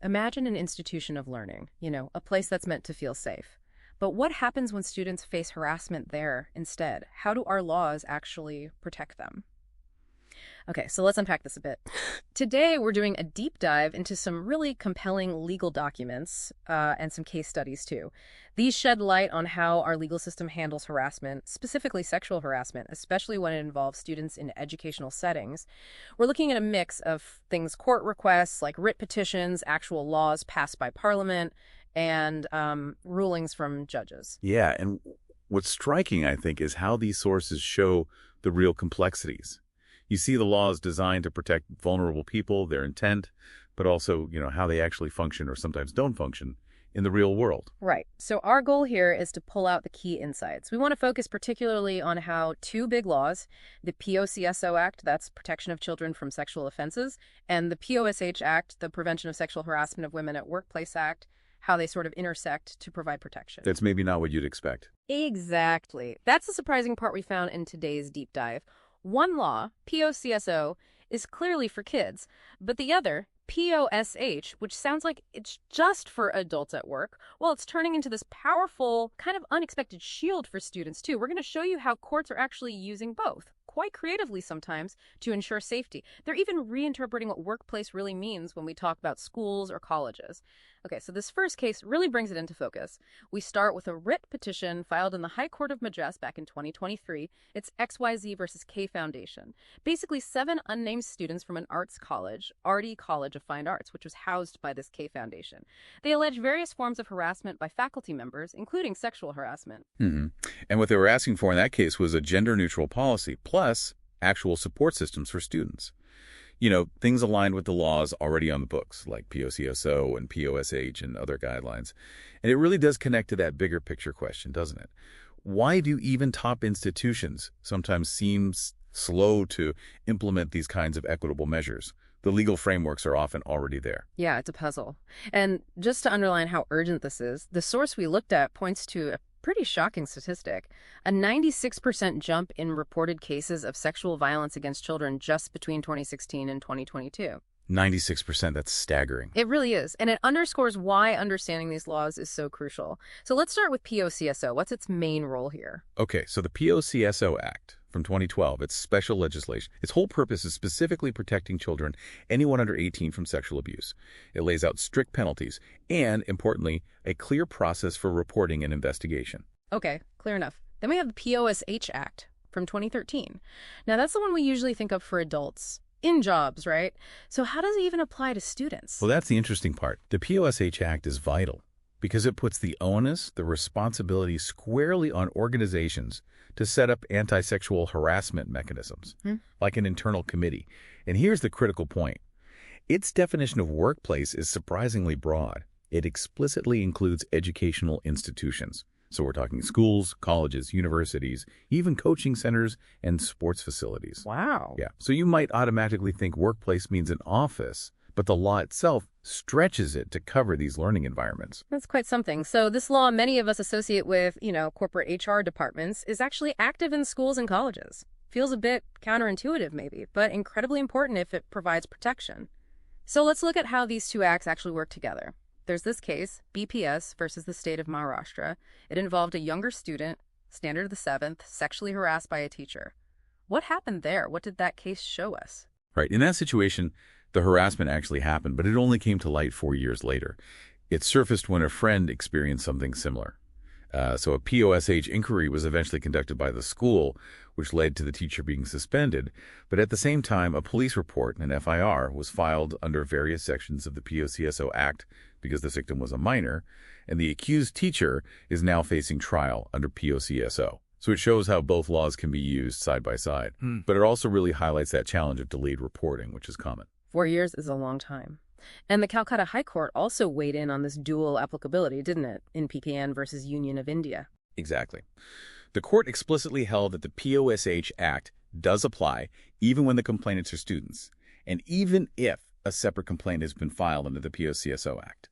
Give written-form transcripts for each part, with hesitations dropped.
Imagine an institution of learning, a place that's meant to feel safe. But what happens when students face harassment there instead? How do our laws actually protect them? Okay, so let's unpack this a bit. Today, we're doing a deep dive into some really compelling legal documents and some case studies, too. These shed light on how our legal system handles harassment, specifically sexual harassment, especially when it involves students in educational settings. We're looking at a mix of things: court requests, like writ petitions, actual laws passed by Parliament, and rulings from judges. Yeah, and what's striking, I think, is how these sources show the real complexities. You see the laws designed to protect vulnerable people, their intent, but also, how they actually function or sometimes don't function in the real world. Right. So our goal here is to pull out the key insights. We want to focus particularly on how two big laws, the POCSO Act, that's Protection of Children from Sexual Offenses, and the POSH Act, the Prevention of Sexual Harassment of Women at Workplace Act, how they sort of intersect to provide protection. That's maybe not what you'd expect. Exactly. That's the surprising part we found in today's deep dive. One law, POCSO, is clearly for kids, but the other, POSH, which sounds like it's just for adults at work, well, it's turning into this powerful, kind of unexpected shield for students, too. We're going to show you how courts are actually using both, quite creatively sometimes, to ensure safety. They're even reinterpreting what workplace really means when we talk about schools or colleges. Okay, so this first case really brings it into focus. We start with a writ petition filed in the High Court of Madras back in 2023. It's XYZ versus K Foundation. Basically, 7 unnamed students from an arts college, RD College of Fine Arts, which was housed by this K Foundation. They allege various forms of harassment by faculty members, including sexual harassment. And what they were asking for in that case was a gender-neutral policy, plus actual support systems for students. Things aligned with the laws already on the books, like POCSO and POSH and other guidelines. And it really does connect to that bigger picture question, doesn't it? Why do even top institutions sometimes seem slow to implement these kinds of equitable measures? The legal frameworks are often already there. Yeah, it's a puzzle. And just to underline how urgent this is, the source we looked at points to a pretty shocking statistic: a 96% jump in reported cases of sexual violence against children just between 2016 and 2022. 96%, that's staggering. It really is. And it underscores why understanding these laws is so crucial. So let's start with POCSO. What's its main role here? Okay, so the POCSO Act from 2012, it's special legislation. Its whole purpose is specifically protecting children, anyone under 18, from sexual abuse. It lays out strict penalties and, importantly, a clear process for reporting and investigation. Okay, clear enough. Then we have the POSH Act from 2013. Now, that's the one we usually think of for adults in jobs, right? So how does it even apply to students? Well, that's the interesting part. The POSH Act is vital because it puts the onus, the responsibility squarely on organizations to set up anti-sexual harassment mechanisms, like an internal committee. And here's the critical point. Its definition of workplace is surprisingly broad. It explicitly includes educational institutions. So we're talking schools, colleges, universities, even coaching centers and sports facilities. Wow. Yeah. So you might automatically think workplace means an office, but the law itself stretches it to cover these learning environments. That's quite something. So this law many of us associate with, corporate HR departments is actually active in schools and colleges. Feels a bit counterintuitive maybe, but incredibly important if it provides protection. So let's look at how these two acts actually work together. There's this case, BPS versus the State of Maharashtra. It involved a younger student, standard of the 7th, sexually harassed by a teacher. What happened there? What did that case show us? Right. In that situation, the harassment actually happened, but it only came to light 4 years later. It surfaced when a friend experienced something similar. So a POSH inquiry was eventually conducted by the school, which led to the teacher being suspended. But at the same time, a police report, an FIR, was filed under various sections of the POCSO Act because the victim was a minor, and the accused teacher is now facing trial under POCSO. So it shows how both laws can be used side by side. But it also really highlights that challenge of delayed reporting, which is common. 4 years is a long time. And the Calcutta High Court also weighed in on this dual applicability, didn't it, in PPN versus Union of India? Exactly. The court explicitly held that the POSH Act does apply even when the complainants are students, and even if a separate complaint has been filed under the POCSO Act.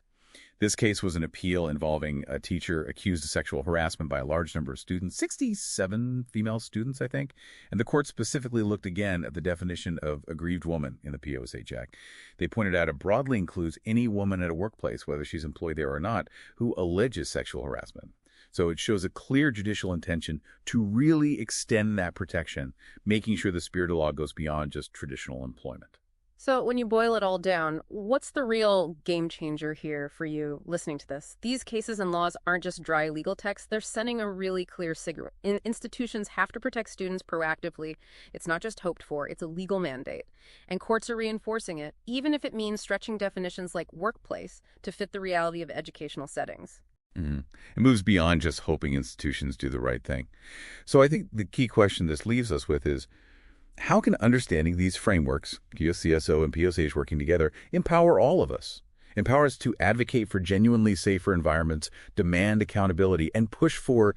This case was an appeal involving a teacher accused of sexual harassment by a large number of students, 67 female students, I think. And the court specifically looked again at the definition of aggrieved woman in the POSH Act. They pointed out it broadly includes any woman at a workplace, whether she's employed there or not, who alleges sexual harassment. So it shows a clear judicial intention to really extend that protection, making sure the spirit of law goes beyond just traditional employment. So when you boil it all down, what's the real game changer here for you listening to this? These cases and laws aren't just dry legal text. They're sending a really clear signal. Institutions have to protect students proactively. It's not just hoped for. It's a legal mandate. And courts are reinforcing it, even if it means stretching definitions like workplace to fit the reality of educational settings. It moves beyond just hoping institutions do the right thing. So I think the key question this leaves us with is, how can understanding these frameworks, POCSO and POSH working together, empower all of us? Empower us to advocate for genuinely safer environments, demand accountability, and push for,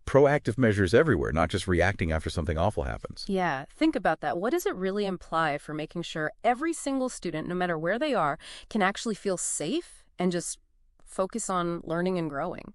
proactive measures everywhere, not just reacting after something awful happens. Yeah, think about that. What does it really imply for making sure every single student, no matter where they are, can actually feel safe and just focus on learning and growing?